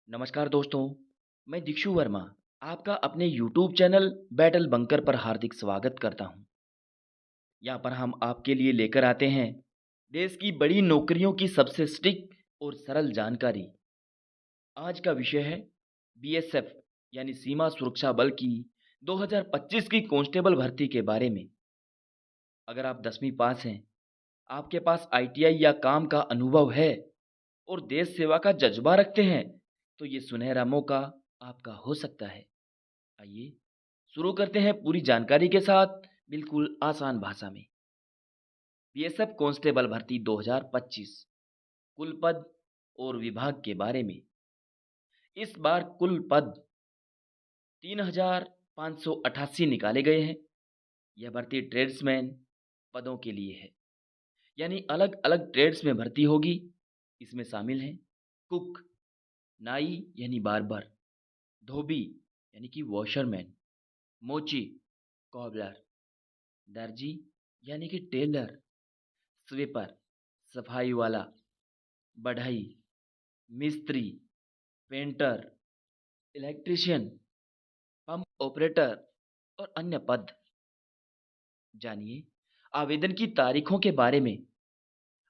नमस्कार दोस्तों, मैं दीक्षु वर्मा आपका अपने YouTube चैनल बैटल बंकर पर हार्दिक स्वागत करता हूं। यहाँ पर हम आपके लिए लेकर आते हैं देश की बड़ी नौकरियों की सबसे सटीक और सरल जानकारी। आज का विषय है BSF यानी सीमा सुरक्षा बल की 2025 की कांस्टेबल भर्ती के बारे में। अगर आप 10वीं पास हैं, आपके पास ITI या काम का अनुभव है और देश सेवा का जज्बा रखते हैं, तो ये सुनहरा मौका आपका हो सकता है। आइए शुरू करते हैं पूरी जानकारी के साथ, बिल्कुल आसान भाषा में। बीएसएफ कांस्टेबल भर्ती 2025 कुल पद और विभाग के बारे में। इस बार कुल पद 3,588 निकाले गए हैं। यह भर्ती ट्रेड्समैन पदों के लिए है, यानी अलग अलग ट्रेड्स में भर्ती होगी। इसमें शामिल हैं कुक, नाई यानी बार्बर, धोबी यानी कि वॉशरमैन, मोची कॉबलर, दर्जी यानी कि टेलर, स्वीपर सफाई वाला, बढ़ई, मिस्त्री, पेंटर, इलेक्ट्रीशियन, पंप ऑपरेटर और अन्य पद। जानिए आवेदन की तारीखों के बारे में।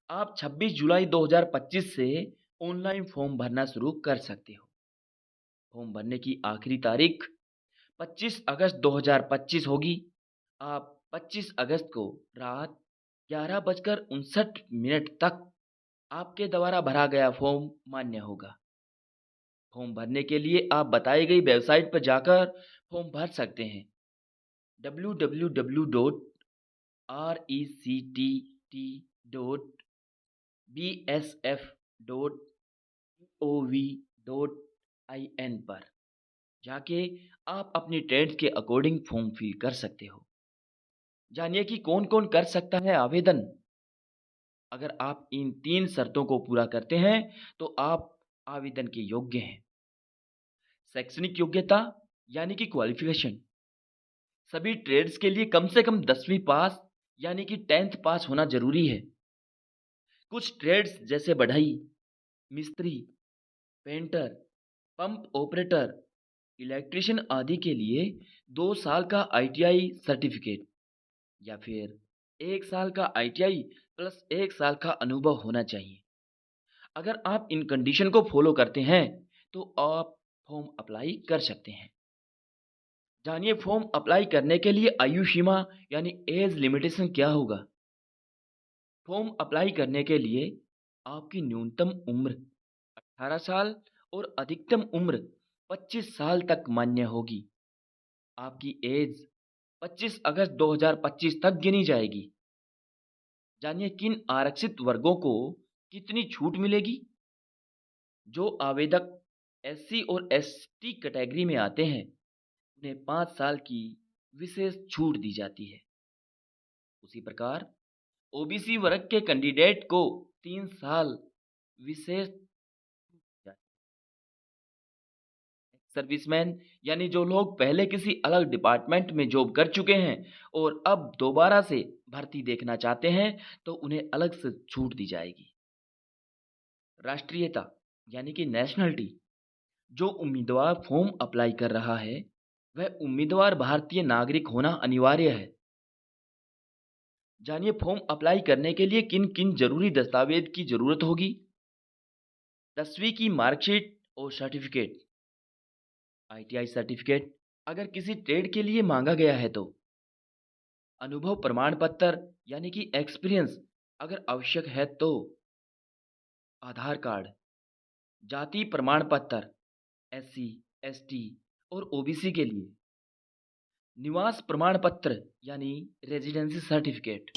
आप 26 जुलाई 2025 से ऑनलाइन फॉर्म भरना शुरू कर सकते हो। फॉर्म भरने की आखिरी तारीख 25 अगस्त 2025 होगी। आप 25 अगस्त को रात 11:59 तक आपके द्वारा भरा गया फॉर्म मान्य होगा। फॉर्म भरने के लिए आप बताई गई वेबसाइट पर जाकर फॉर्म भर सकते हैं। www.rectt.bsf.gov.in पर जाके आप अपनी ट्रेड्स के अकॉर्डिंग फॉर्म फिल कर सकते हो। जानिए कि कौन कौन कर सकता है आवेदन। अगर आप इन 3 शर्तों को पूरा करते हैं तो आप आवेदन के योग्य हैं। शैक्षणिक योग्यता यानी कि क्वालिफिकेशन। सभी ट्रेड्स के लिए कम से कम 10वीं पास यानी कि 10th पास होना जरूरी है। कुछ ट्रेड्स जैसे बढ़ई, मिस्त्री, पेंटर, पंप ऑपरेटर, इलेक्ट्रीशियन आदि के लिए 2 साल का ITI सर्टिफिकेट या फिर 1 साल का ITI प्लस 1 साल का अनुभव होना चाहिए। अगर आप इन कंडीशन को फॉलो करते हैं तो आप फॉर्म अप्लाई कर सकते हैं। जानिए फॉर्म अप्लाई करने के लिए आयु सीमा यानी एज लिमिटेशन क्या होगा। फॉर्म अप्लाई करने के लिए आपकी न्यूनतम उम्र 18 साल और अधिकतम उम्र 25 साल तक मान्य होगी। आपकी एज 25 अगस्त 2025 तक गिनी जाएगी। जानिए किन आरक्षित वर्गों को कितनी छूट मिलेगी। जो आवेदक SC और ST कैटेगरी में आते हैं उन्हें 5 साल की विशेष छूट दी जाती है। उसी प्रकार OBC वर्ग के कैंडिडेट को 3 साल विशेष सर्विसमैन यानी जो लोग पहले किसी अलग डिपार्टमेंट में जॉब कर चुके हैं और अब दोबारा से भर्ती देखना चाहते हैं तो उन्हें अलग से छूट दी जाएगी। राष्ट्रीयता यानी कि नेशनलिटी। जो उम्मीदवार फॉर्म अप्लाई कर रहा है वह उम्मीदवार भारतीय नागरिक होना अनिवार्य है। जानिए फॉर्म अप्लाई करने के लिए किन किन जरूरी दस्तावेज की जरूरत होगी। 10वीं की मार्कशीट और सर्टिफिकेट, ITI सर्टिफिकेट अगर किसी ट्रेड के लिए मांगा गया है तो, अनुभव प्रमाण पत्र यानी कि एक्सपीरियंस अगर आवश्यक है तो, आधार कार्ड, जाति प्रमाण पत्र SC, ST और OBC के लिए, निवास प्रमाण पत्र यानी residency certificate,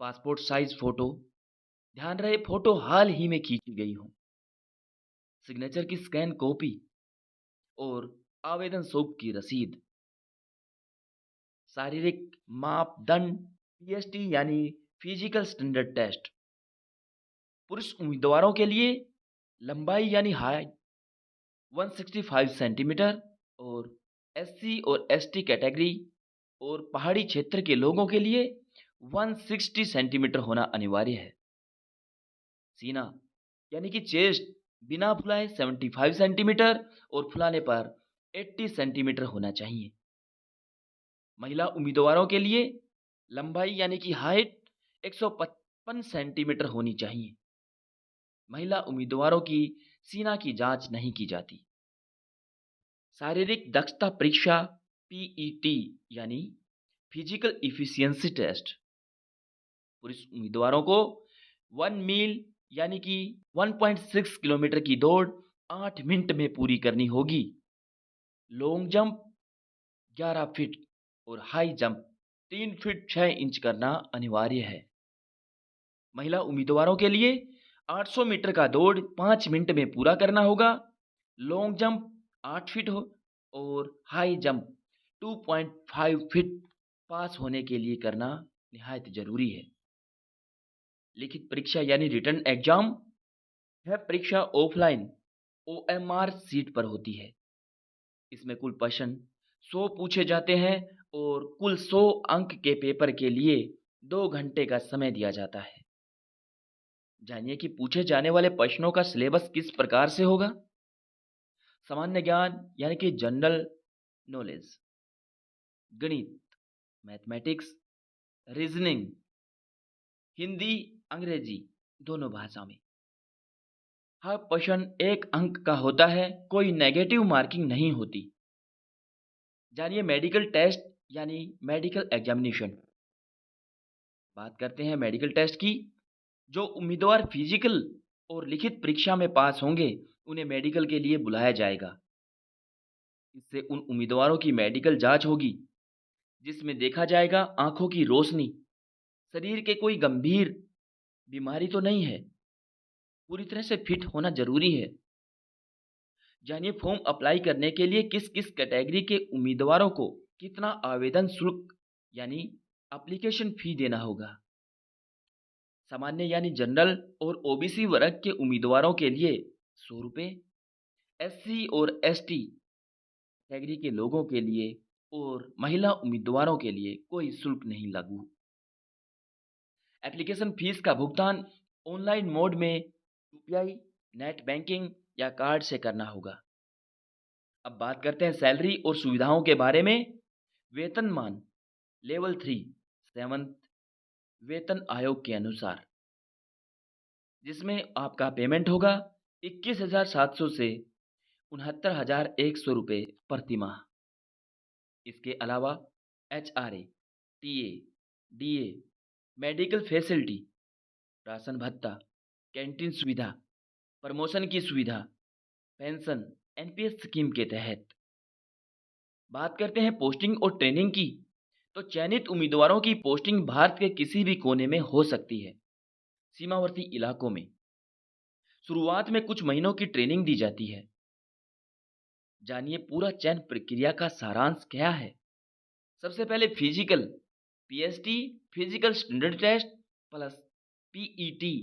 passport size photo, ध्यान रहे फोटो हाल ही में खींची गई हो, सिग्नेचर की स्कैन कॉपी और आवेदन शुल्क की रसीद। शारीरिक मापदंड PST यानी फिजिकल स्टैंडर्ड टेस्ट। पुरुष उम्मीदवारों के लिए लंबाई यानी हाइट 165 सेंटीमीटर और SC और ST कैटेगरी और पहाड़ी क्षेत्र के लोगों के लिए 160 सेंटीमीटर होना अनिवार्य है। सीना यानी कि चेस्ट बिना फुलाए 75 सेंटीमीटर और फुलाने पर 80 सेंटीमीटर होना चाहिए। महिला उम्मीदवारों के लिए लंबाई यानी कि हाइट 155 सेंटीमीटर होनी चाहिए। महिला उम्मीदवारों की सीना की जांच नहीं की जाती। शारीरिक दक्षता परीक्षा पीईटी यानी फिजिकल इफिशियंसी टेस्ट पुरुष उम्मीदवारों को 1 मील यानी कि 1.6 किलोमीटर की दौड़ 8 मिनट में पूरी करनी होगी। लॉन्ग जंप 11 फीट और हाई जंप 3 फीट 6 इंच करना अनिवार्य है। महिला उम्मीदवारों के लिए 800 मीटर का दौड़ 5 मिनट में पूरा करना होगा। लॉन्ग जंप 8 फीट हो और हाई जंप 2.5 फीट पास होने के लिए करना निहायत जरूरी है। लिखित परीक्षा यानी रिटन एग्जाम यह परीक्षा ऑफलाइन ओएमआर सीट पर होती है। इसमें कुल प्रश्न 100 पूछे जाते हैं और कुल 100 अंक के पेपर के लिए 2 घंटे का समय दिया जाता है। जानिए कि पूछे जाने वाले प्रश्नों का सिलेबस किस प्रकार से होगा। सामान्य ज्ञान यानी कि जनरल नॉलेज, गणित मैथमेटिक्स, रीजनिंग, हिंदी अंग्रेजी दोनों भाषा में। हर प्रश्न 1 अंक का होता है, कोई नेगेटिव मार्किंग नहीं होती। जानिए मेडिकल टेस्ट यानी मेडिकल एग्जामिनेशन। बात करते हैं मेडिकल टेस्ट की। जो उम्मीदवार फिजिकल और लिखित परीक्षा में पास होंगे उन्हें मेडिकल के लिए बुलाया जाएगा। इससे उन उम्मीदवारों की मेडिकल जांच होगी जिसमें देखा जाएगा आंखों की रोशनी, शरीर के कोई गंभीर बीमारी तो नहीं है, पूरी तरह से फिट होना जरूरी है। जानिए फॉर्म अप्लाई करने के लिए किस किस कैटेगरी के उम्मीदवारों को कितना आवेदन शुल्क यानी एप्लीकेशन फी देना होगा। सामान्य यानी जनरल और ओबीसी वर्ग के उम्मीदवारों के लिए 100 रुपये, एससी और एसटी कैटेगरी के लोगों के लिए और महिला उम्मीदवारों के लिए कोई शुल्क नहीं लागू। एप्लीकेशन फीस का भुगतान ऑनलाइन मोड में यूपीआई, नेट बैंकिंग या कार्ड से करना होगा। अब बात करते हैं सैलरी और सुविधाओं के बारे में। वेतनमान लेवल 3 7th वेतन आयोग के अनुसार, जिसमें आपका पेमेंट होगा 21,700 से 69,100 रुपये प्रति माह। इसके अलावा HRA, TA, DA, medical facility, ration भत्ता, कैंटीन सुविधा, प्रमोशन की सुविधा, पेंशन एनपीएस स्कीम के तहत। बात करते हैं पोस्टिंग और ट्रेनिंग की, तो चयनित उम्मीदवारों की पोस्टिंग भारत के किसी भी कोने में हो सकती है, सीमावर्ती इलाकों में। शुरुआत में कुछ महीनों की ट्रेनिंग दी जाती है। जानिए पूरा चयन प्रक्रिया का सारांश क्या है। सबसे पहले physical, PST physical standard test plus PET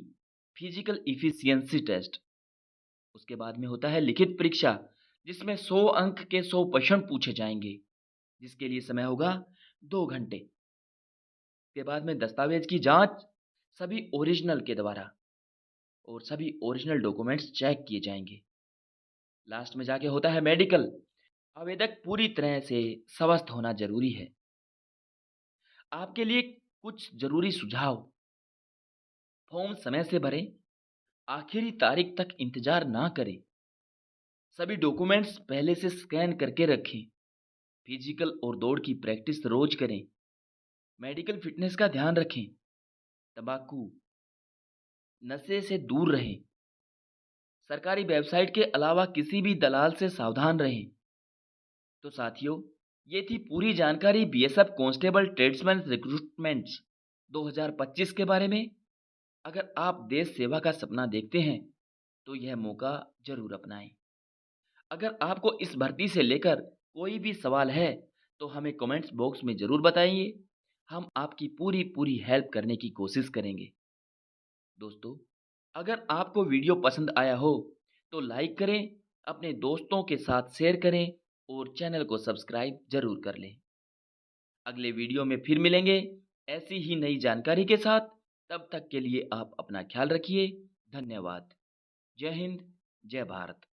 physical efficiency test. उसके बाद में होता है लिखित परीक्षा, जिसमें 100 अंक के 100 प्रश्न पूछे जाएंगे, जिसके लिए समय होगा 2 घंटे। उसके बाद में दस्तावेज की जांच सभी ओरिजिनल के द्वारा और सभी ओरिजिनल डॉक्यूमेंट्स चेक किए जाएंगे। लास्ट में जाके होता है मेडिकल। आवेदक पूरी तरह से स्वस्थ होना जरूरी है। आपके लिए कुछ जरूरी सुझाव। फॉर्म समय से भरें, आखिरी तारीख तक इंतजार ना करें, सभी डॉक्यूमेंट्स पहले से स्कैन करके रखें, फिजिकल और दौड़ की प्रैक्टिस रोज करें, मेडिकल फिटनेस का ध्यान रखें, तंबाकू नशे से दूर रहें, सरकारी वेबसाइट के अलावा किसी भी दलाल से सावधान रहें। तो साथियों, ये थी पूरी जानकारी बीएसएफ कांस्टेबल ट्रेड्समैन रिक्रूटमेंट्स 2025 के बारे में। अगर आप देश सेवा का सपना देखते हैं तो यह मौका जरूर अपनाएं। अगर आपको इस भर्ती से लेकर कोई भी सवाल है तो हमें कमेंट्स बॉक्स में ज़रूर बताइए। हम आपकी पूरी पूरी हेल्प करने की कोशिश करेंगे। दोस्तों, अगर आपको वीडियो पसंद आया हो तो लाइक करें, अपने दोस्तों के साथ शेयर करें और चैनल को सब्सक्राइब जरूर कर लें। अगले वीडियो में फिर मिलेंगे ऐसी ही नई जानकारी के साथ। तब तक के लिए आप अपना ख्याल रखिए। धन्यवाद। जय हिंद। जय भारत।